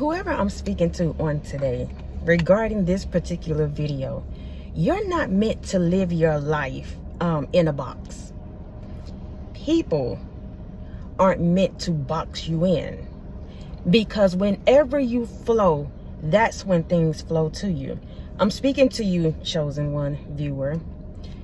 whoever I'm speaking to on today regarding this particular video, you're not meant to live your life in a box. People aren't meant to box you in, because whenever you flow, that's when things flow to you. I'm speaking to you, chosen one viewer.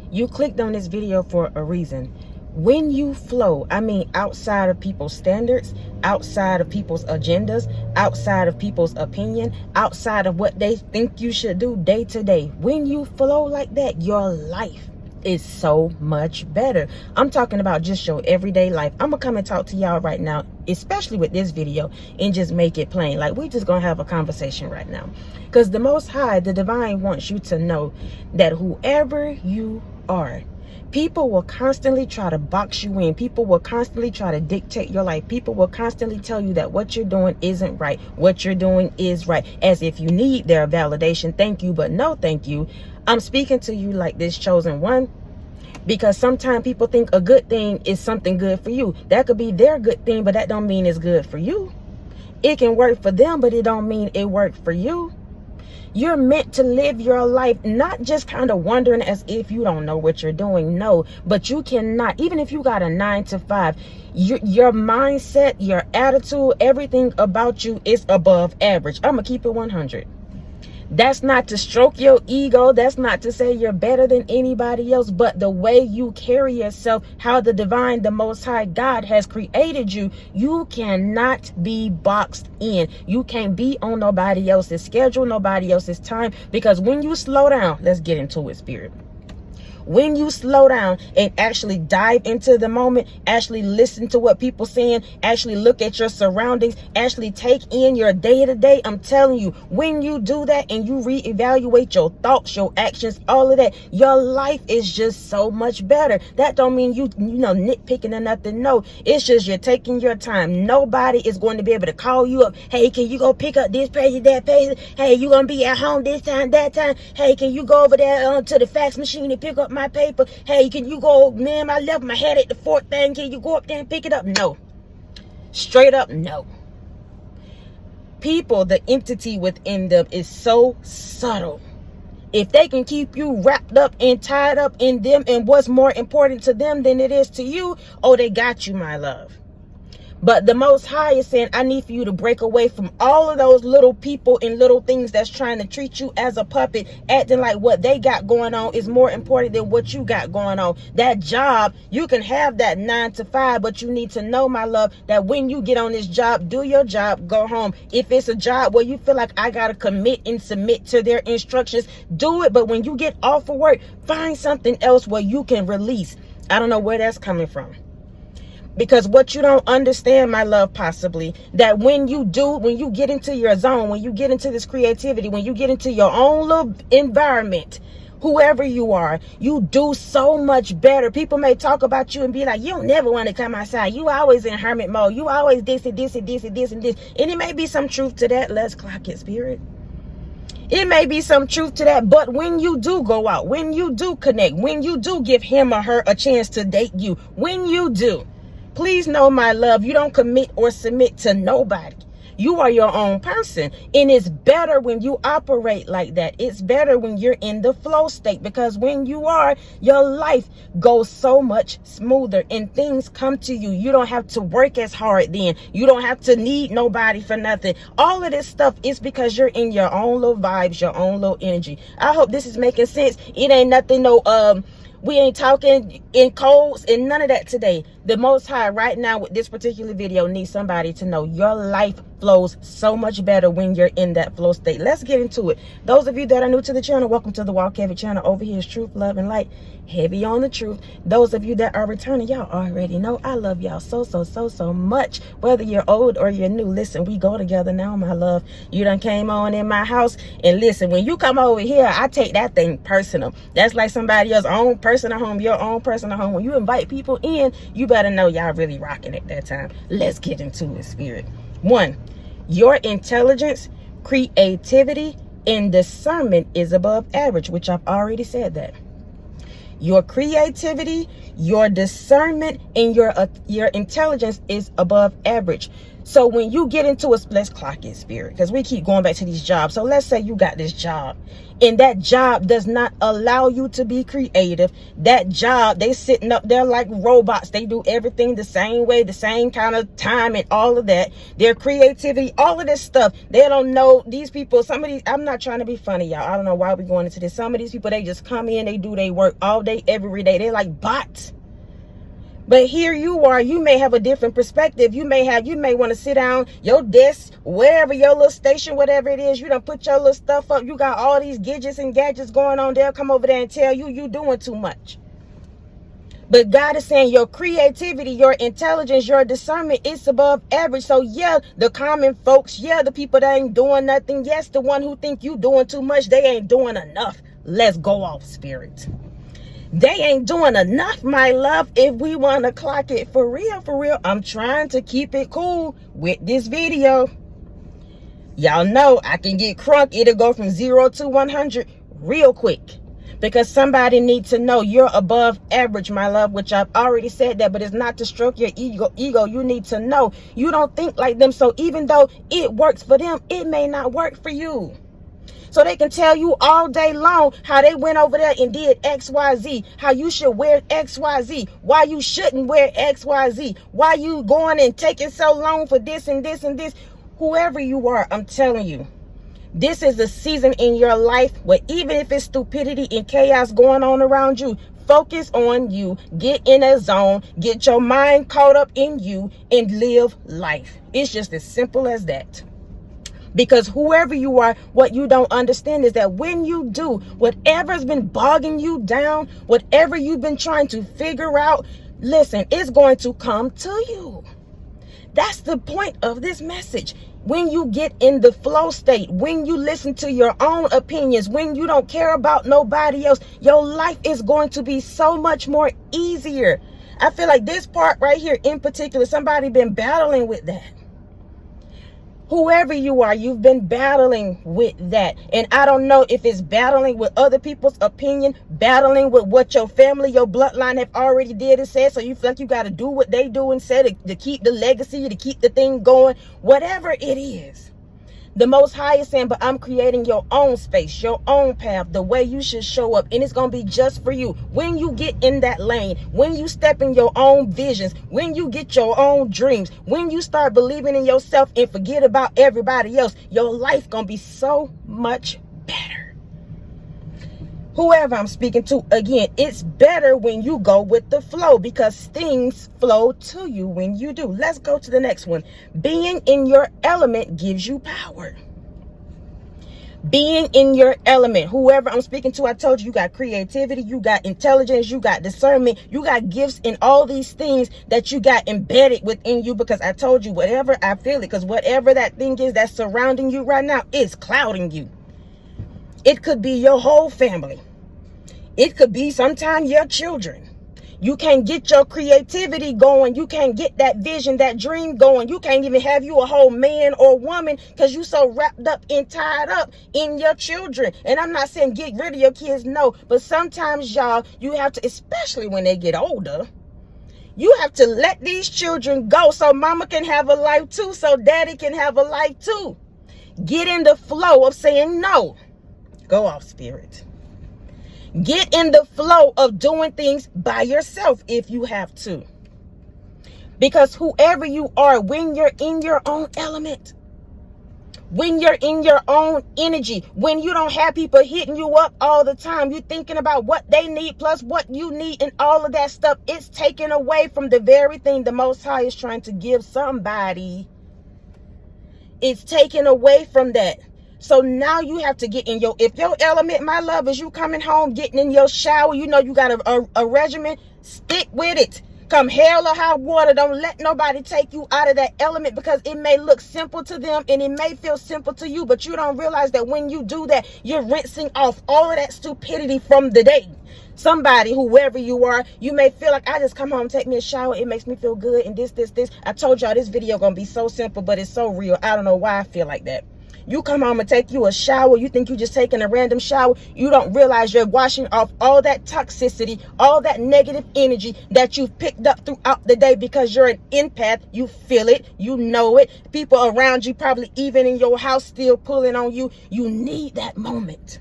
You clicked on this video for a reason. When you flow, I mean outside of people's standards, outside of people's agendas, outside of people's opinion, outside of what they think you should do day to day. When you flow like that, your life is so much better. I'm talking about just your everyday life. I'm gonna come and talk to y'all right now, especially with this video, and just make it plain. Like, we just gonna have a conversation right now, because the Most High, the divine, wants you to know that whoever you are, people will constantly try to box you in. People will constantly try to dictate your life. People will constantly tell you that what you're doing isn't right. What you're doing is right. As if you need their validation. Thank you, but no thank you. I'm speaking to you like this, chosen one, because sometimes people think a good thing is something good for you. That could be their good thing, but that don't mean it's good for you. It can work for them, but it don't mean it worked for you. You're meant to live your life, not just kind of wondering as if you don't know what you're doing. No, but you cannot, even if you got a 9 to 5, your mindset, your attitude, everything about you is above average. I'm going to keep it 100. That's not to stroke your ego. That's not to say you're better than anybody else, but the way you carry yourself, how the divine, the Most High God has created you, you cannot be boxed in. You can't be on nobody else's schedule, nobody else's time, because when you slow down, let's get into it, spirit. When you slow down and actually dive into the moment, actually listen to what people saying, actually look at your surroundings, actually take in your day-to-day, I'm telling you, when you do that and you reevaluate your thoughts, your actions, all of that, your life is just so much better. That don't mean you know, nitpicking or nothing. No, it's just you're taking your time. Nobody is going to be able to call you up. Hey, can you go pick up this page, that page? Hey, you gonna be at home this time, that time? Hey, can you go over there to the fax machine and pick up my paper? Hey, can you go, man, I left my head at the fourth thing. Can you go up there and pick it up? No. Straight up, no. People, the entity within them is so subtle. If they can keep you wrapped up and tied up in them and what's more important to them than it is to you, oh, they got you, my love. But the Most High is saying, I need for you to break away from all of those little people and little things that's trying to treat you as a puppet, acting like what they got going on is more important than what you got going on. That job, you can have that 9 to 5, but you need to know, my love, that when you get on this job, do your job, go home. If it's a job where you feel like I got to commit and submit to their instructions, do it. But when you get off of work, find something else where you can release. I don't know where that's coming from. Because what you don't understand, my love, possibly, that when you get into your zone, when you get into this creativity, when you get into your own little environment, whoever you are, you do so much better. People may talk about you and be like, you don't never want to come outside. You always in hermit mode. You always this and this and this and this and this. And it may be some truth to that. Let's clock it, spirit. It may be some truth to that, but when you do go out, when you do connect, when you do give him or her a chance to date you, when you do, please know, my love, you don't commit or submit to nobody. You are your own person. And it's better when you operate like that. It's better when you're in the flow state, because when you are, your life goes so much smoother and things come to you. You don't have to work as hard then. You don't have to need nobody for nothing. All of this stuff is because you're in your own little vibes, your own little energy. I hope this is making sense. It ain't nothing, no, we ain't talking in codes and none of that today. The Most High right now with this particular video needs somebody to know your life flows so much better when you're in that flow state. Let's get into it. Those of you that are new to the channel, welcome to the Walk Heavy channel. Over here is truth, love, and light. Heavy on the truth. Those of you that are returning, y'all already know I love y'all so much. Whether you're old or you're new, listen, we go together now, my love. You done came on in my house, and listen, when you come over here, I take that thing personal. That's like somebody else's own personal home, your own personal home. When you invite people in, you better know y'all really rocking at that time. Let's get into it, spirit. 1, your intelligence, creativity, and discernment is above average, which I've already said that. Your creativity, your discernment, and your intelligence is above average. So when you get into a, let's clock it, spirit, because we keep going back to these jobs. So let's say you got this job and that job does not allow you to be creative. That job, they sitting up there like robots. They do everything the same way, the same kind of time and all of that. Their creativity, all of this stuff. They don't know these people. Some of these, I'm not trying to be funny, y'all. I don't know why we're going into this. Some of these people, they just come in, they do their work all day, every day. They're like bots. But here you are, you may have a different perspective. You may want to sit down, your desk, wherever, your little station, whatever it is, you done put your little stuff up. You got all these gadgets and gadgets going on. They'll come over there and tell you doing too much. But God is saying your creativity, your intelligence, your discernment is above average. So yeah, the common folks, yeah, the people that ain't doing nothing. Yes, the one who think you doing too much, they ain't doing enough. Let's go off, spirit. They ain't doing enough, my love. If we want to clock it for real, I'm trying to keep it cool with this video. Y'all know I can get crunk. It'll go from 0 to 100 real quick. Because somebody needs to know you're above average, my love, which I've already said that, but it's not to stroke your ego. You need to know you don't think like them. So even though it works for them, it may not work for you. So they can tell you all day long how they went over there and did XYZ, how you should wear XYZ, why you shouldn't wear XYZ, why you going and taking so long for this and this and this. Whoever you are, I'm telling you, this is a season in your life where even if it's stupidity and chaos going on around you, focus on you, get in a zone, get your mind caught up in you and live life. It's just as simple as that. Because whoever you are, what you don't understand is that when you do whatever's been bogging you down, whatever you've been trying to figure out, listen, it's going to come to you. That's the point of this message. When you get in the flow state, when you listen to your own opinions, when you don't care about nobody else, your life is going to be so much more easier. I feel like this part right here in particular, somebody been battling with that. Whoever you are, you've been battling with that. And I don't know if it's battling with other people's opinion, battling with what your family, your bloodline have already did and said. So you feel like you got to do what they do and said to keep the legacy, to keep the thing going, whatever it is. The Most High is saying, but I'm creating your own space, your own path, the way you should show up. And it's going to be just for you. When you get in that lane, when you step in your own visions, when you get your own dreams, when you start believing in yourself and forget about everybody else, your life going to be so much better. Whoever I'm speaking to, again, it's better when you go with the flow because things flow to you when you do. Let's go to the next one. Being in your element gives you power. Being in your element. Whoever I'm speaking to, I told you, you got creativity, you got intelligence, you got discernment, you got gifts and all these things that you got embedded within you because I told you whatever I feel it because whatever that thing is that's surrounding you right now is clouding you. It could be your whole family. It could be sometimes your children. You can't get your creativity going. You can't get that vision, that dream going. You can't even have you a whole man or woman because you so wrapped up and tied up in your children. And I'm not saying get rid of your kids, no. But sometimes, y'all, you have to, especially when they get older, you have to let these children go so mama can have a life too, so daddy can have a life too. Get in the flow of saying no. Go off, spirit. Get in the flow of doing things by yourself if you have to. Because whoever you are, when you're in your own element, when you're in your own energy, when you don't have people hitting you up all the time, you're thinking about what they need plus what you need and all of that stuff, it's taken away from the very thing the Most High is trying to give somebody. It's taken away from that. So now you have to get in if your element, my love, is you coming home, getting in your shower, you know you got a regimen, stick with it. Come hell or high water, don't let nobody take you out of that element because it may look simple to them and it may feel simple to you, but you don't realize that when you do that, you're rinsing off all of that stupidity from the day. Somebody, whoever you are, you may feel like I just come home, take me a shower, it makes me feel good and this. I told y'all this video gonna be so simple, but it's so real. I don't know why I feel like that. You come home and take you a shower. You think you just taking a random shower. You don't realize you're washing off all that toxicity, all that negative energy that you've picked up throughout the day, because you're an empath. You feel it. You know it. People around you, probably even in your house, still pulling on you. You need that moment.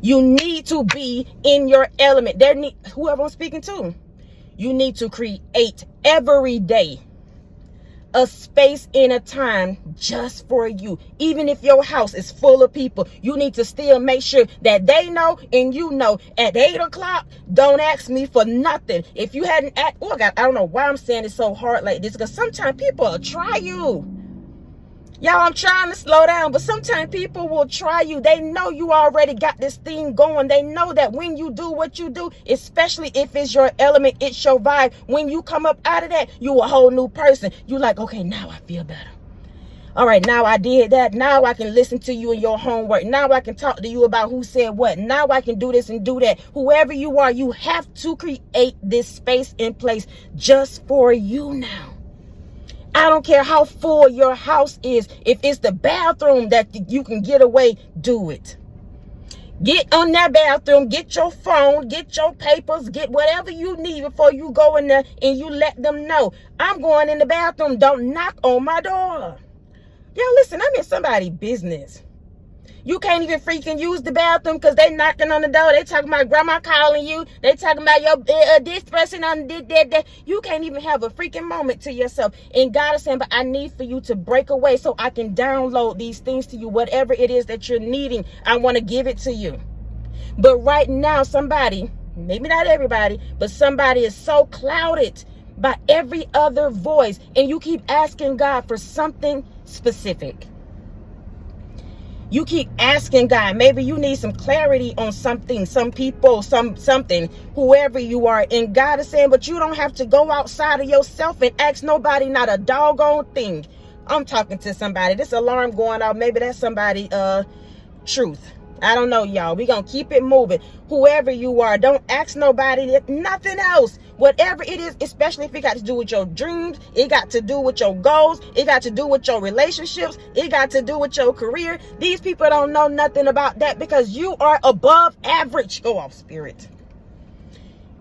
You need to be in your element. Whoever I'm speaking to, you need to create every day a space and a time just for you. Even if your house is full of people, you need to still make sure that they know and you know at 8 o'clock, don't ask me for nothing. If you hadn't I don't know why I'm saying it so hard like this, because sometimes people will try you. Y'all, I'm trying to slow down, but sometimes people will try you. They know you already got this thing going. They know that when you do what you do, especially if it's your element, it's your vibe, when you come up out of that, you a whole new person. You like, okay, now I feel better. All right, now I did that. Now I can listen to you in your homework. Now I can talk to you about who said what. Now I can do this and do that. Whoever you are, you have to create this space in place just for you now. I don't care how full your house is. If it's the bathroom that you can get away, do it. Get on that bathroom, get your phone, get your papers, get whatever you need before you go in there, and you let them know, I'm going in the bathroom. Don't knock on my door. Y'all, listen, I'm in somebody's business. You can't even freaking use the bathroom because they knocking on the door. They talking about grandma calling you. They talking about your this person on that. You can't even have a freaking moment to yourself. And God is saying, but I need for you to break away so I can download these things to you. Whatever it is that you're needing, I want to give it to you. But right now, somebody, maybe not everybody, but somebody is so clouded by every other voice. And you keep asking God for something specific. You keep asking God, maybe you need some clarity on something, some people, something, whoever you are. And God is saying, but you don't have to go outside of yourself and ask nobody, not a doggone thing. I'm talking to somebody. This alarm going off. Maybe that's somebody, truth. I don't know, y'all. We're going to keep it moving. Whoever you are, don't ask nobody, nothing else. Whatever it is, especially if it got to do with your dreams, it got to do with your goals, it got to do with your relationships, it got to do with your career. These people don't know nothing about that because you are above average. Go off, spirit.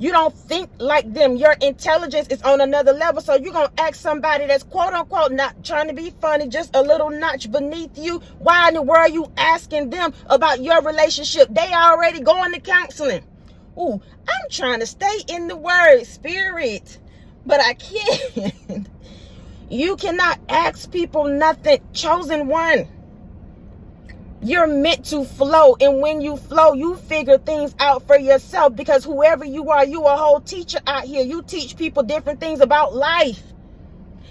You don't think like them. Your intelligence is on another level. So you're going to ask somebody that's quote unquote not trying to be funny, just a little notch beneath you. Why in the world are you asking them about your relationship? They already going to counseling. Ooh, I'm trying to stay in the word, spirit, but I can't. You cannot ask people nothing. Chosen one. You're meant to flow, and when you flow, you figure things out for yourself, because whoever you are, you a whole teacher out here. You teach people different things about life,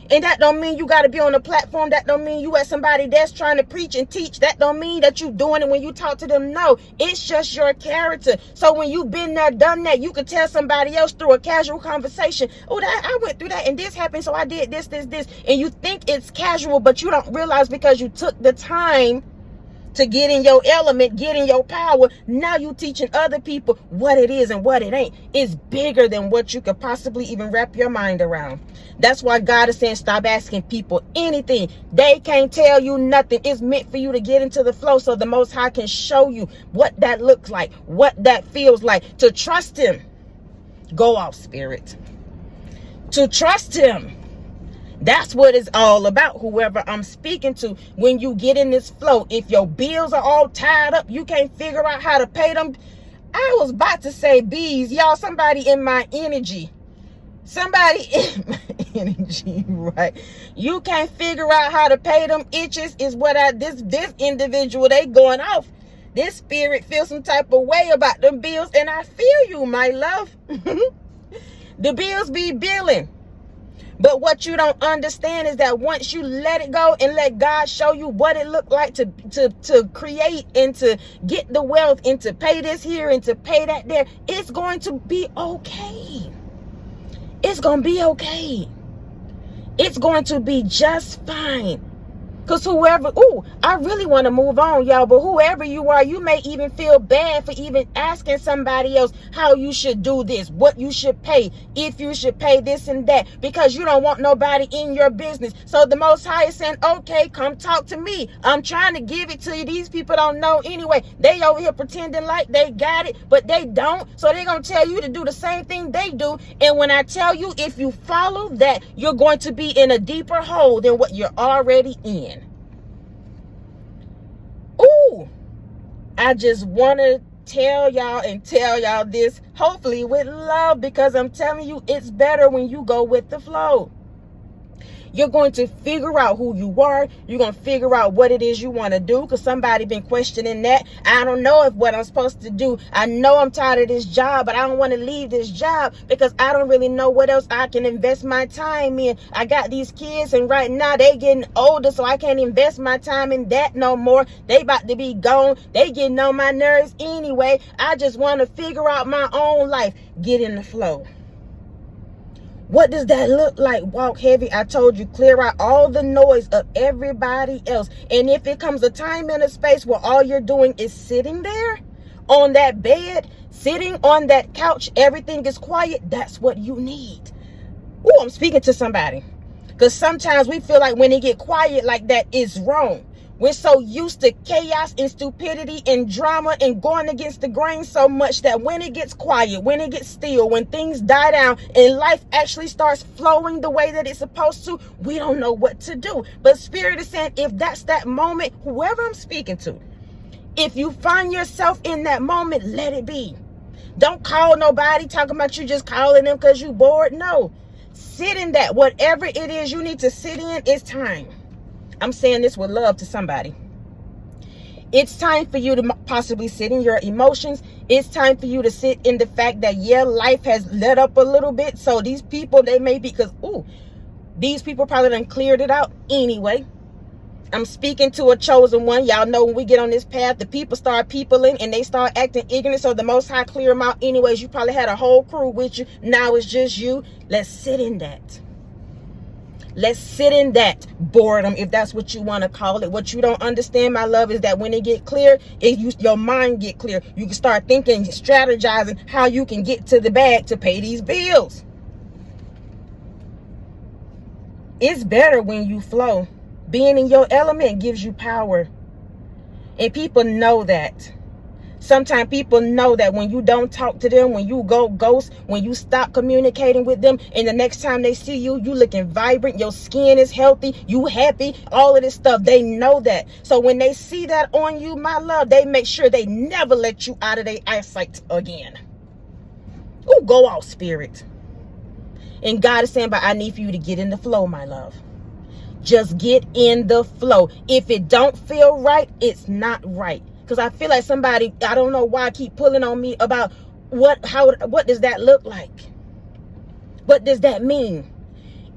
and that don't mean you got to be on a platform. That don't mean you at somebody that's trying to preach and teach. That don't mean that you doing it when you talk to them. No, it's just your character. So when you've been there, done that, you could tell somebody else through a casual conversation, oh, that I went through that and this happened, so I did this, and you think it's casual, but you don't realize because you took the time to get in your element, get in your power. Now you teaching other people what it is and what it ain't. It's bigger than what you could possibly even wrap your mind around. That's why God is saying, stop asking people anything. They can't tell you nothing. It's meant for you to get into the flow so the Most High can show you what that looks like, what that feels like. To trust Him. Go off, spirit. To trust Him. That's what it's all about, whoever I'm speaking to. When you get in this flow, if your bills are all tied up, you can't figure out how to pay them. I was about to say bees. Y'all, somebody in my energy. Somebody in my energy, right? You can't figure out how to pay them itches is what this individual, they going off. This spirit feels some type of way about them bills, and I feel you, my love. The bills be billing. But what you don't understand is that once you let it go and let God show you what it looked like to create and to get the wealth and to pay this here and to pay that there, it's going to be okay. It's going to be okay. It's going to be just fine. Because whoever, ooh, I really want to move on, y'all. But whoever you are, you may even feel bad for even asking somebody else how you should do this, what you should pay, if you should pay this and that, because you don't want nobody in your business. So the Most High is saying, okay, come talk to me. I'm trying to give it to you. These people don't know anyway. They over here pretending like they got it, but they don't. So they're going to tell you to do the same thing they do. And when I tell you, if you follow that, you're going to be in a deeper hole than what you're already in. Ooh, I just want to tell y'all this, hopefully with love, because I'm telling you, it's better when you go with the flow. You're going to figure out who you are. You're going to figure out what it is you want to do, because somebody been questioning that. I don't know if what I'm supposed to do. I know I'm tired of this job, but I don't want to leave this job because I don't really know what else I can invest my time in. I got these kids, and right now they getting older, so I can't invest my time in that no more. They about to be gone. They getting on my nerves anyway. I just want to figure out my own life. Get in the flow. What does that look like? Walk heavy. I told you, clear out all the noise of everybody else. And if it comes a time and a space where all you're doing is sitting there on that bed, sitting on that couch, everything is quiet, that's what you need. Oh, I'm speaking to somebody. Because sometimes we feel like when it get quiet like that, it's wrong. We're so used to chaos and stupidity and drama and going against the grain so much that when it gets quiet, when it gets still, when things die down and life actually starts flowing the way that it's supposed to, we don't know what to do. But Spirit is saying, if that's that moment, whoever I'm speaking to, if you find yourself in that moment, let it be. Don't call nobody talking about you just calling them because you bored. No, sit in that. Whatever it is you need to sit in, it's time. I'm saying this with love to somebody. It's time for you to possibly sit in your emotions. It's time for you to sit in the fact that, yeah, life has let up a little bit. So these people, they may be, because, ooh, these people probably done cleared it out anyway. I'm speaking to a chosen one. Y'all know when we get on this path, the people start peopling and they start acting ignorant. So the Most High clear them out anyways. You probably had a whole crew with you. Now it's just you. Let's sit in that. Let's sit in that boredom, if that's what you want to call it. What you don't understand, my love, is that when it get clear, your mind get clear. You can start thinking, strategizing how you can get to the bag to pay these bills. It's better when you flow. Being in your element gives you power. And people know that. Sometimes people know that when you don't talk to them, when you go ghost, when you stop communicating with them, and the next time they see you, you looking vibrant, your skin is healthy, you happy, all of this stuff. They know that. So when they see that on you, my love, they make sure they never let you out of their eyesight again. Oh, go off, Spirit. And God is saying, but I need for you to get in the flow, my love. Just get in the flow. If it don't feel right, it's not right. Because I feel like somebody, I don't know why, keep pulling on me about what does that look like? What does that mean?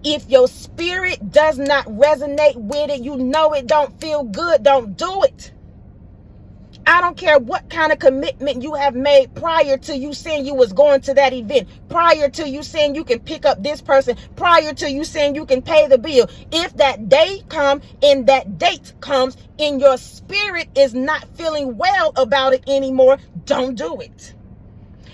If your spirit does not resonate with it, you know it don't feel good, don't do it. I don't care what kind of commitment you have made prior to you saying you was going to that event, prior to you saying you can pick up this person, prior to you saying you can pay the bill. If that day comes and that date comes and your spirit is not feeling well about it anymore, don't do it.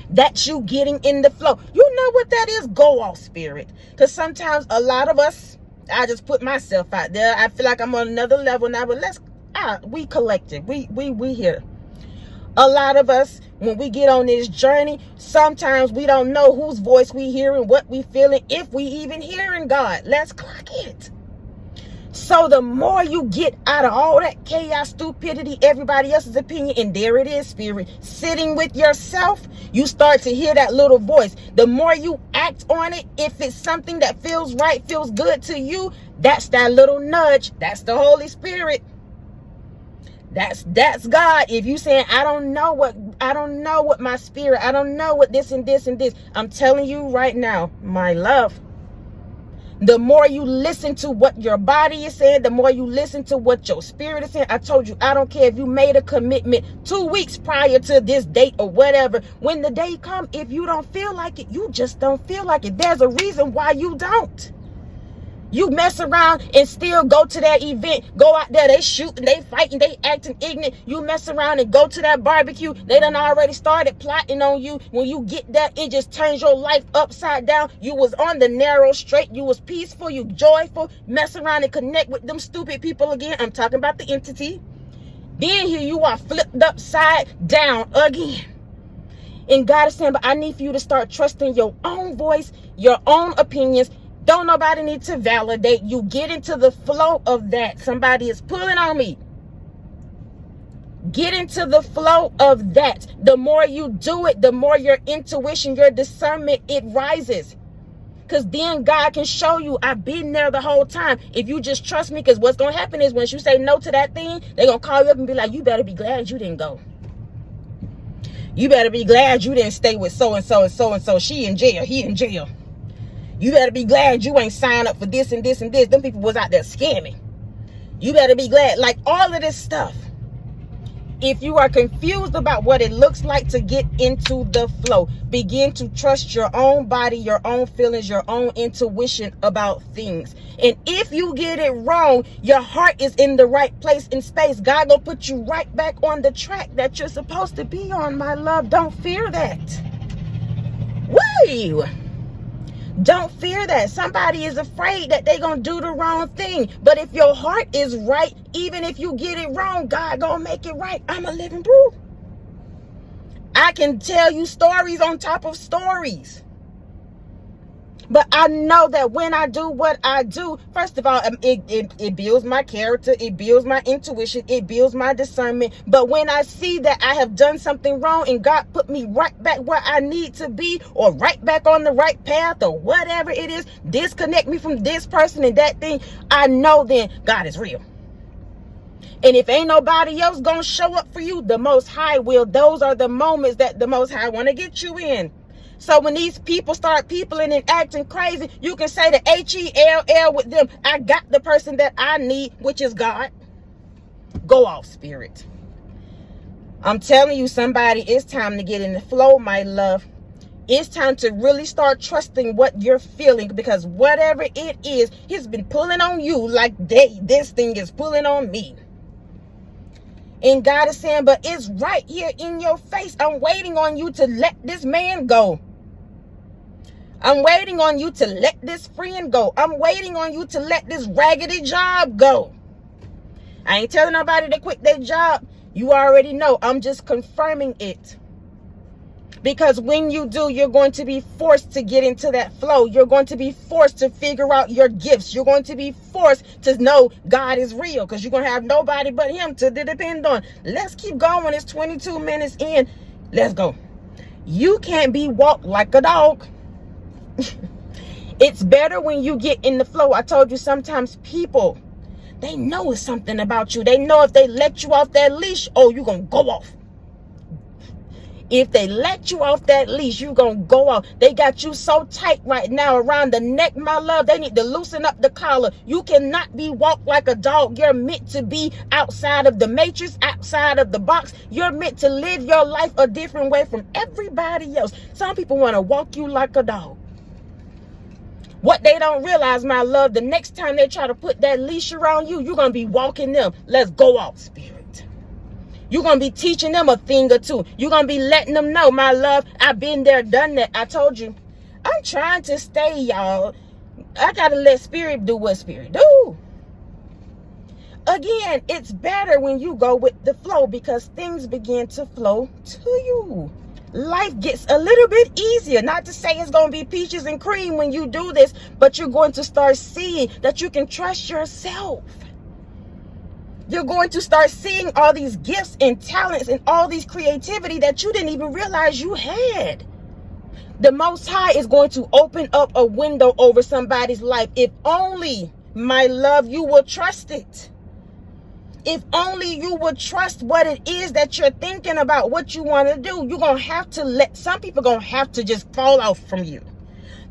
That's you getting in the flow. You know what that is? Go off, Spirit. Because sometimes a lot of us, I just put myself out there. I feel like I'm on another level now, but we collective. We here. A lot of us, when we get on this journey, sometimes we don't know whose voice we hearing, what we feeling, if we even hearing God. Let's clock it. So the more you get out of all that chaos, stupidity, everybody else's opinion, and there it is, Spirit, sitting with yourself, you start to hear that little voice. The more you act on it, if it's something that feels right, feels good to you, that's that little nudge. That's the Holy Spirit. That's God. If you saying, I don't know what my spirit, I don't know what this and this and this. I'm telling you right now, my love, the more you listen to what your body is saying, the more you listen to what your spirit is saying. I told you, I don't care if you made a commitment 2 weeks prior to this date or whatever. When the day comes, if you don't feel like it, you just don't feel like it. There's a reason why you don't. You mess around and still go to that event. Go out there, they shooting, they fighting, they acting ignorant. You mess around and go to that barbecue. They done already started plotting on you. When you get there, it just turns your life upside down. You was on the narrow straight. You was peaceful. You joyful. Mess around and connect with them stupid people again. I'm talking about the entity. Then here you are flipped upside down again. And God is saying, but I need for you to start trusting your own voice, your own opinions. Don't nobody need to validate you. Get into the flow of that. Somebody is pulling on me. Get into the flow of that. The more you do it, the more your intuition, your discernment, it rises. Because then God can show you, I've been there the whole time. If you just trust me, because what's going to happen is once you say no to that thing, they're going to call you up and be like, you better be glad you didn't go. You better be glad you didn't stay with so-and-so and so-and-so. She in jail. He in jail. You better be glad you ain't signed up for this and this and this. Them people was out there scamming. You better be glad. Like all of this stuff. If you are confused about what it looks like to get into the flow, begin to trust your own body, your own feelings, your own intuition about things. And if you get it wrong, your heart is in the right place in space. God gonna put you right back on the track that you're supposed to be on, my love. Don't fear that. Woo! Don't fear that. Somebody is afraid that they're going to do the wrong thing. But if your heart is right, even if you get it wrong, God going to make it right. I'm a living proof. I can tell you stories on top of stories. But I know that when I do what I do, first of all, it builds my character. It builds my intuition. It builds my discernment. But when I see that I have done something wrong and God put me right back where I need to be, or right back on the right path, or whatever it is, disconnect me from this person and that thing, I know then God is real. And if ain't nobody else gonna show up for you, the Most High will. Those are the moments that the Most High want to get you in. So when these people start peopling and acting crazy, you can say the H-E-L-L with them. I got the person that I need, which is God. Go off, spirit. I'm telling you, somebody, it's time to get in the flow, my love. It's time to really start trusting what you're feeling, because whatever it is, he's been pulling on you like this thing is pulling on me. And God is saying, but it's right here in your face. I'm waiting on you to let this man go. I'm waiting on you to let this friend go. I'm waiting on you to let this raggedy job go. I ain't telling nobody to quit their job. You already know. I'm just confirming it. Because when you do, you're going to be forced to get into that flow. You're going to be forced to figure out your gifts. You're going to be forced to know God is real, because you're going to have nobody but him to depend on. Let's keep going. It's 22 minutes in. Let's go. You can't be walked like a dog. It's better when you get in the flow. I told you sometimes people, they know it's something about you. They know if they let you off that leash, oh, you're going to go off. If they let you off that leash, you're going to go off. They got you so tight right now around the neck, my love. They need to loosen up the collar. You cannot be walked like a dog. You're meant to be outside of the matrix, outside of the box. You're meant to live your life a different way from everybody else. Some people want to walk you like a dog. What they don't realize, my love, the next time they try to put that leash around you, you're going to be walking them. Let's go off, spirit. You're going to be teaching them a thing or two. You're going to be letting them know, my love, I've been there, done that. I told you, I'm trying to stay, y'all. I got to let spirit do what spirit do. Again, it's better when you go with the flow, because things begin to flow to you. Life gets a little bit easier. Not to say it's going to be peaches and cream when you do this, but you're going to start seeing that you can trust yourself. You're going to start seeing all these gifts and talents and all these creativity that you didn't even realize you had. The Most High is going to open up a window over somebody's life. If only, my love, you will trust it. If only you would trust what it is that you're thinking about, what you want to do. You're going to have to let, some people going to have to just fall off from you.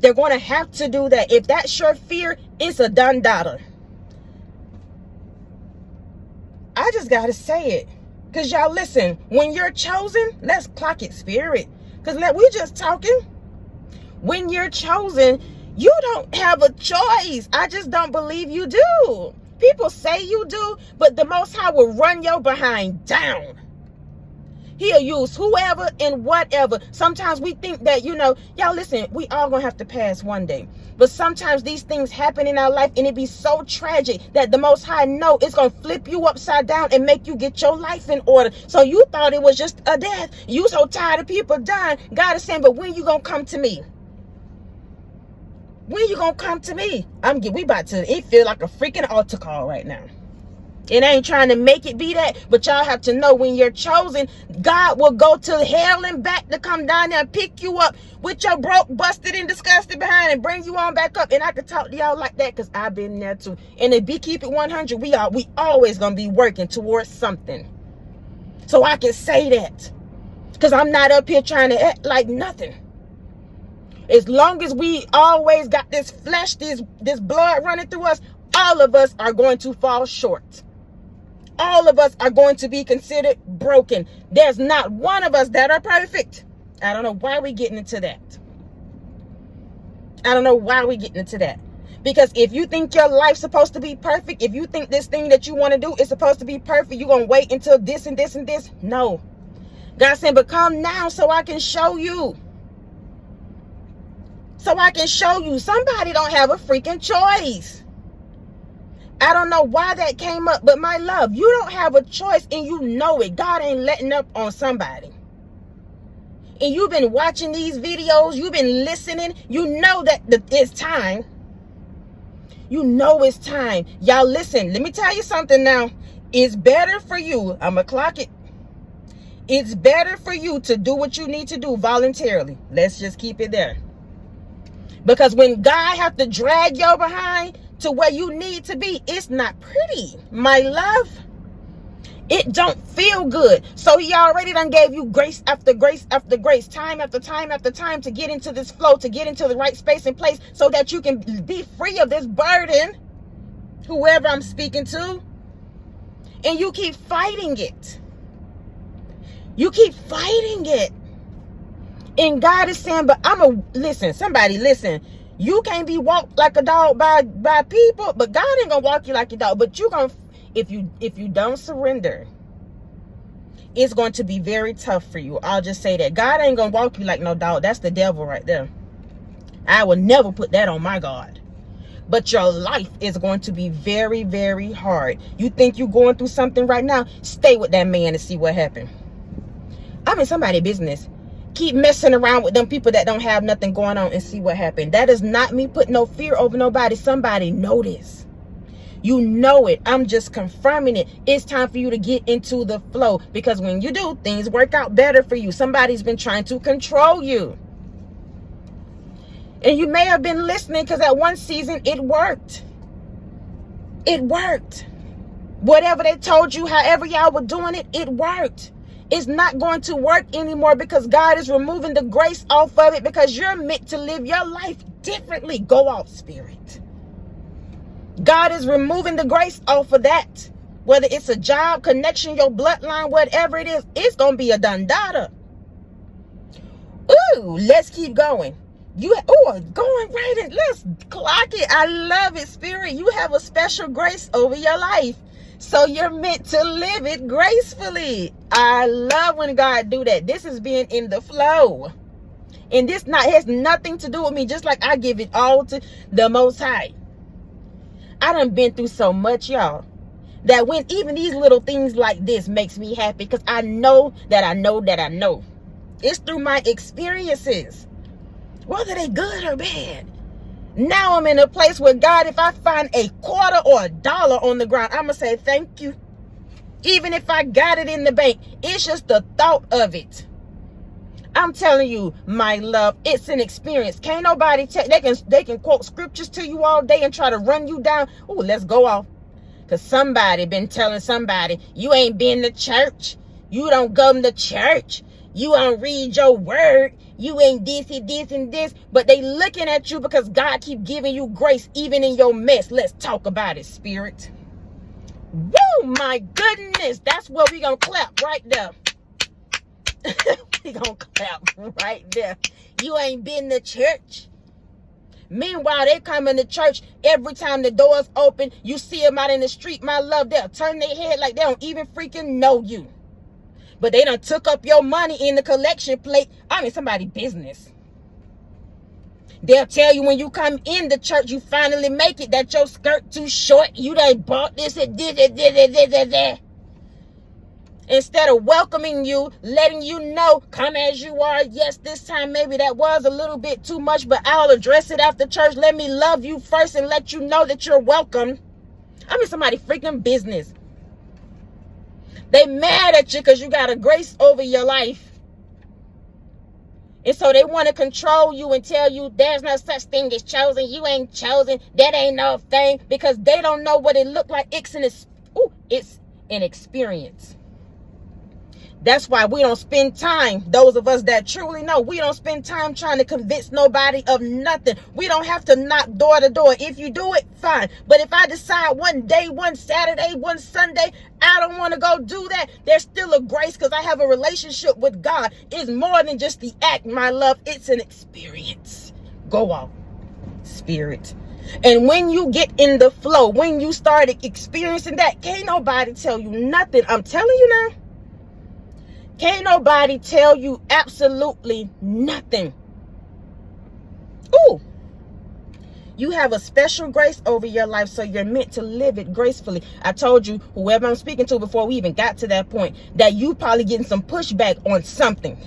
They're going to have to do that. If that's your fear, it's a done daughter. I just got to say it. Because y'all listen, when you're chosen, let's clock it, spirit. Because we just talking. When you're chosen, You don't have a choice. I just don't believe you do. People say you do, but the Most High will run your behind down. He'll use whoever and whatever. Sometimes we think that, y'all listen, we all gonna have to pass one day. But sometimes these things happen in our life and it be so tragic that the Most High know it's gonna flip you upside down and make you get your life in order. So you thought it was just a death. You so tired of people dying. God is saying, but when you gonna come to me? When you gonna come to me? It feel like a freaking altar call right now. It ain't trying to make it be that, but y'all have to know when you're chosen, God will go to hell and back to come down there and pick you up with your broke, busted, and disgusted behind and bring you on back up. And I can talk to y'all like that because I've been there too. And if we keep it 100, we always gonna be working towards something. So I can say that because I'm not up here trying to act like nothing. As long as we always got this flesh, this blood running through us, all of us are going to fall short. All of us are going to be considered broken. There's not one of us that are perfect. I don't know why we're getting into that. Because if you think your life's supposed to be perfect, if you think this thing that you want to do is supposed to be perfect, you're going to wait until this and this and this. No. God said, but come now so I can show you. Somebody don't have a freaking choice. I don't know why that came up, but my love, you don't have a choice and you know it. God ain't letting up on somebody. And you've been watching these videos, you've been listening, you know that it's time. You know it's time. Y'all listen, let me tell you something now. It's better for you, I'm going to clock it. It's better for you to do what you need to do voluntarily. Let's just keep it there. Because when God have to drag you behind to where you need to be, it's not pretty, my love. It don't feel good. So he already done gave you grace after grace after grace, time after time after time to get into this flow, to get into the right space and place so that you can be free of this burden, whoever I'm speaking to. And you keep fighting it. You keep fighting it. And God is saying, but somebody listen. You can't be walked like a dog by people, but God ain't gonna walk you like a dog. But if you don't surrender, it's going to be very tough for you. I'll just say that. God ain't gonna walk you like no dog. That's the devil right there. I will never put that on my God. But your life is going to be very, very hard. You think you're going through something right now? Stay with that man and see what happened. I'm in somebody's business. Keep messing around with them people that don't have nothing going on and see what happened. That is not me putting no fear over nobody. Somebody know this. You know it. I'm just confirming it. It's time for you to get into the flow. Because when you do, things work out better for you. Somebody's been trying to control you. And you may have been listening because at one season it worked. It worked. Whatever they told you, however y'all were doing it, it worked. It's not going to work anymore because God is removing the grace off of it because you're meant to live your life differently. Go off, spirit. God is removing the grace off of that. Whether it's a job, connection, your bloodline, whatever it is, it's going to be a done-data. Ooh, let's keep going. Going right in. Let's clock it. I love it, spirit. You have a special grace over your life. So you're meant to live it gracefully. I love when God do that. This is being in the flow. And this has nothing to do with me. Just like I give it all to the Most High. I done been through so much, y'all. That when even these little things like this makes me happy. Because I know that I know that I know. It's through my experiences. Whether they good or bad. Now I'm in a place where God, if I find a quarter or a dollar on the ground, I'm going to say thank you. Even if I got it in the bank, it's just the thought of it. I'm telling you, my love, it's an experience. Can't nobody they can quote scriptures to you all day and try to run you down. Oh, let's go off. Because somebody been telling somebody, you ain't been to church. You don't go to church. You don't read your word. You ain't this and this and this. But they looking at you because God keep giving you grace even in your mess. Let's talk about it, spirit. Woo, my goodness. That's where we going to clap right there. We going to clap right there. You ain't been to church. Meanwhile, they come into church every time the doors open. You see them out in the street, my love, they'll turn their head like they don't even freaking know you. But they done took up your money in the collection plate. I mean, somebody's business. They'll tell you when you come in the church, you finally make it, that your skirt too short. You done bought this and this. Instead of welcoming you, letting you know, come as you are. Yes, this time maybe that was a little bit too much, but I'll address it after church. Let me love you first and let you know that you're welcome. I mean, somebody freaking business. They mad at you because you got a grace over your life. And so they want to control you and tell you there's no such thing as chosen. You ain't chosen. That ain't no thing, because they don't know what it looked like. It's an experience. That's why we don't spend time, those of us that truly know, we don't spend time trying to convince nobody of nothing. We don't have to knock door to door. If you do it, fine. But if I decide one day, one Saturday, one Sunday, I don't want to go do that, there's still a grace because I have a relationship with God. It's more than just the act, my love. It's an experience. Go off, spirit. And when you get in the flow, when you start experiencing that, can't nobody tell you nothing. I'm telling you now. Can't nobody tell you absolutely nothing. Ooh. You have a special grace over your life, so you're meant to live it gracefully. I told you, whoever I'm speaking to before we even got to that point, that you probably getting some pushback on something.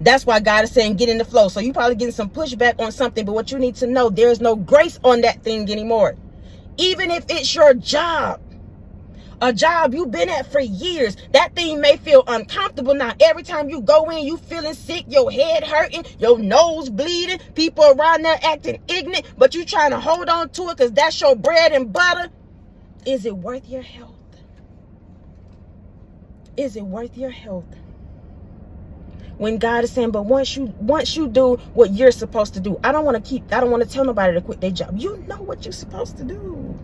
That's why God is saying get in the flow. So you probably getting some pushback on something, but what you need to know, there's no grace on that thing anymore. Even if it's your job. A job you've been at for years, that thing may feel uncomfortable now. Every time you go in, you feeling sick, your head hurting, your nose bleeding, people around there acting ignorant, but you trying to hold on to it because that's your bread and butter. Is it worth your health? Is it worth your health? When God is saying, but once you do what you're supposed to do, I don't want to tell nobody to quit their job. You know what you're supposed to do.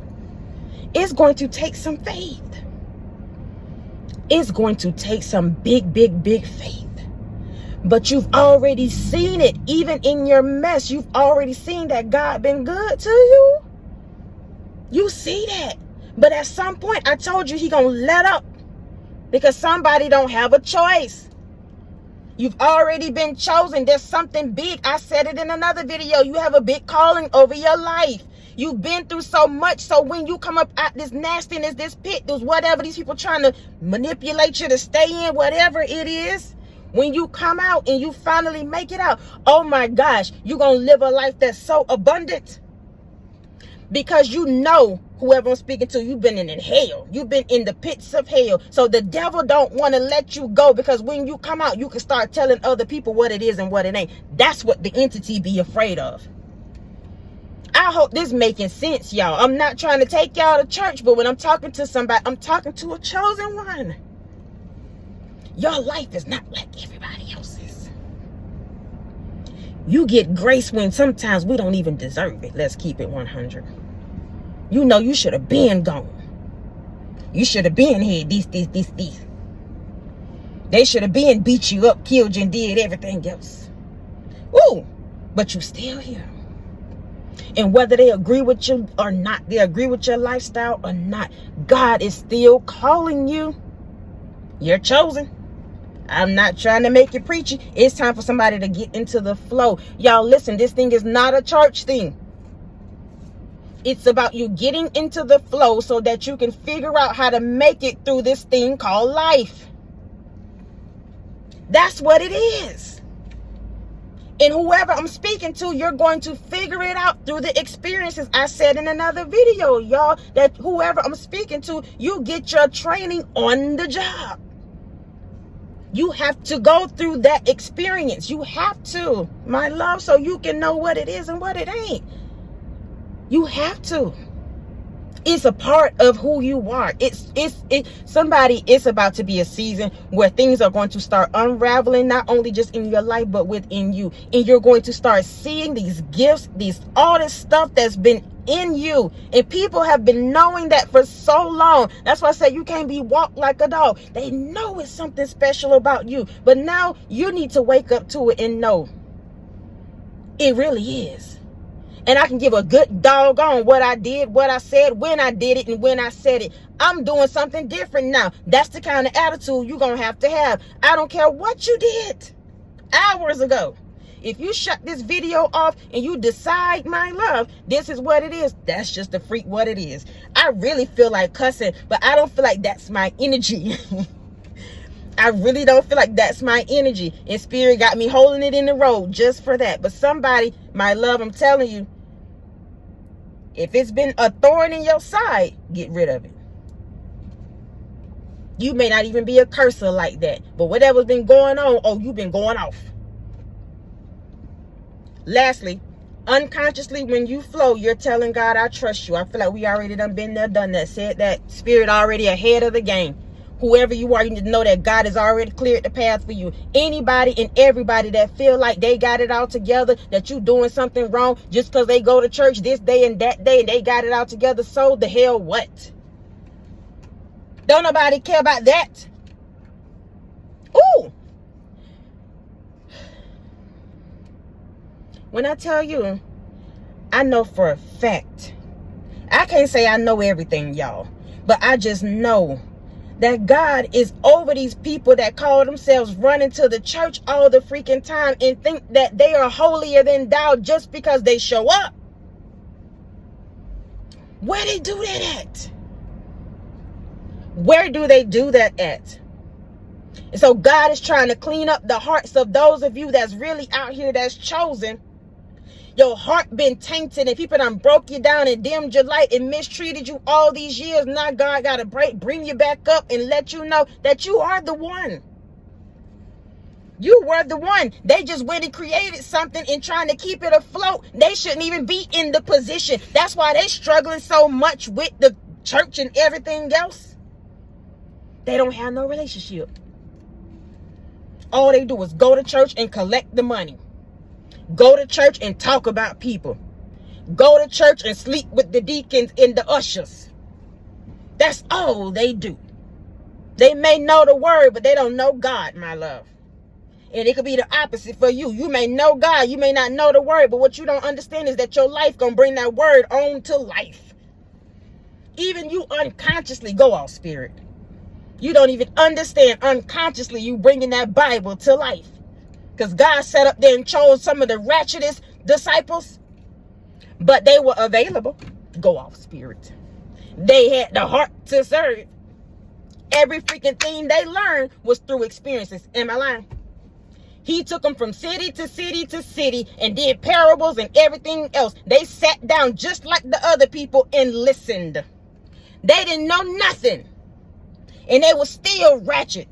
It's going to take some faith. It's going to take some big faith. But you've already seen it. Even in your mess, you've already seen that God been good to you. You see that. But at some point, I told you he gonna let up. Because somebody don't have a choice. You've already been chosen. There's something big. I said it in another video. You have a big calling over your life. You've been through so much, so when you come up out this nastiness, this pit, this whatever, these people trying to manipulate you to stay in, whatever it is, when you come out and you finally make it out, oh my gosh, you're going to live a life that's so abundant. Because you know, whoever I'm speaking to, you've been in hell. You've been in the pits of hell. So the devil don't want to let you go, because when you come out, you can start telling other people what it is and what it ain't. That's what the entity be afraid of. I hope this making sense, y'all. I'm not trying to take y'all to church, but when I'm talking to somebody, I'm talking to a chosen one. Your life is not like everybody else's. You get grace when sometimes we don't even deserve it. Let's keep it 100. You know you should have been gone. You should have been here. These. They should have been beat you up, killed you, and did everything else. Ooh, but you still here. And whether they agree with you or not, they agree with your lifestyle or not, God is still calling you. You're chosen. I'm not trying to make it preachy. It's time for somebody to get into the flow. Y'all listen, this thing is not a church thing. It's about you getting into the flow so that you can figure out how to make it through this thing called life. That's what it is. And whoever I'm speaking to, you're going to figure it out through the experiences. I said in another video, y'all, that whoever I'm speaking to, you get your training on the job. You have to go through that experience. You have to, my love, so you can know what it is and what it ain't. You have to. It's a part of who you are. It's about to be a season where things are going to start unraveling, not only just in your life, but within you. And you're going to start seeing these gifts, all this stuff that's been in you. And people have been knowing that for so long. That's why I say you can't be walked like a dog. They know it's something special about you. But now you need to wake up to it and know it really is. And I can give a good doggone what I did, what I said, when I did it, and when I said it. I'm doing something different now. That's the kind of attitude you're going to have. I don't care what you did hours ago. If you shut this video off and you decide, my love, this is what it is, that's just the freak what it is. I really feel like cussing, but I don't feel like that's my energy. I really don't feel like that's my energy. And Spirit got me holding it in the road just for that. But somebody, my love, I'm telling you, if it's been a thorn in your side, get rid of it. You may not even be a cursor like that, but whatever's been going on, oh, you've been going off. Lastly, unconsciously, when you flow, you're telling God, I trust you. I feel like we already done been there, done that, said that. Spirit already ahead of the game. Whoever you are, you need to know that God has already cleared the path for you. Anybody and everybody that feel like they got it all together, that you doing something wrong just because they go to church this day and that day and they got it all together, so the hell what? Don't nobody care about that. Ooh. When I tell you, I know for a fact, I can't say I know everything, y'all, but I just know that God is over these people that call themselves running to the church all the freaking time and think that they are holier than thou just because they show up. Where they do that at? Where do they do that at? And so God is trying to clean up the hearts of those of you that's really out here that's chosen. Your heart been tainted and people done broke you down and dimmed your light and mistreated you all these years. Now God got to bring you back up and let you know that you are the one. You were the one. They just went and created something and trying to keep it afloat. They shouldn't even be in the position. That's why they struggling so much with the church and everything else. They don't have no relationship. All they do is go to church and collect the money. Go to church and talk about people. Go to church and sleep with the deacons and the ushers. That's all they do. They may know the word, but they don't know God, my love. And it could be the opposite for you. You may know God, you may not know the word, but what you don't understand is that your life gonna bring that word on to life. Even you unconsciously, go off, Spirit. You don't even understand, unconsciously you bringing that Bible to life. Because God sat up there and chose some of the ratchetest disciples. But they were available. Go off, Spirit. They had the heart to serve. Every freaking thing they learned was through experiences. Am I lying? He took them from city to city to city and did parables and everything else. They sat down just like the other people and listened. They didn't know nothing. And they were still ratchet.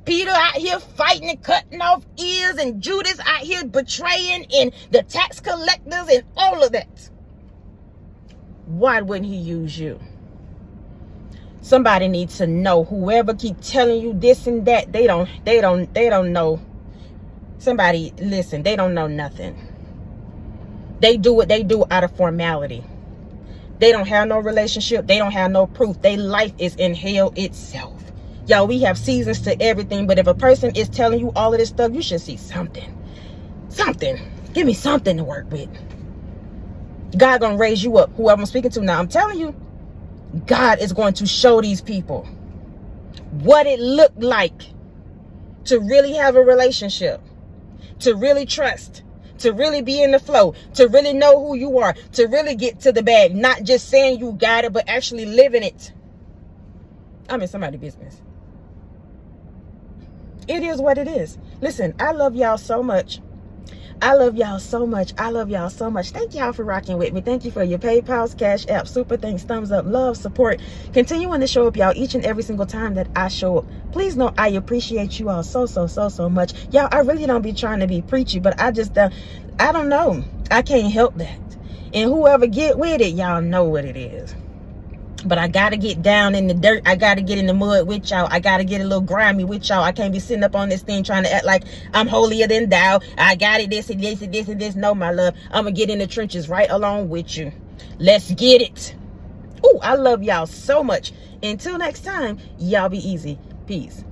Peter out here fighting and cutting off ears, and Judas out here betraying, and the tax collectors and all of that. Why wouldn't he use you? Somebody needs to know. Whoever keep telling you this and that, they don't know. Somebody, listen, they don't know nothing. They do what they do out of formality. They don't have no relationship. They don't have no proof. Their life is in hell itself. Y'all, we have seasons to everything, but if a person is telling you all of this stuff, you should see something. Something. Give me something to work with. God gonna raise you up. Whoever I'm speaking to now, I'm telling you, God is going to show these people what it looked like to really have a relationship, to really trust, to really be in the flow, to really know who you are, to really get to the bag, not just saying you got it, but actually living it. I'm in somebody's business. It is what it is. Listen, I love y'all so much. I love y'all so much. I love y'all so much. Thank y'all for rocking with me. Thank you for your PayPal, Cash App, super thanks, thumbs up, love, support. Continuing to show up, y'all, each and every single time that I show up. Please know I appreciate you all so much. Y'all, I really don't be trying to be preachy, but I just, I don't know. I can't help that. And whoever get with it, y'all know what it is. But I got to get down in the dirt. I got to get in the mud with y'all. I got to get a little grimy with y'all. I can't be sitting up on this thing trying to act like I'm holier than thou. I got it, this and this and this and this. No, my love. I'm going to get in the trenches right along with you. Let's get it. Oh, I love y'all so much. Until next time, y'all be easy. Peace.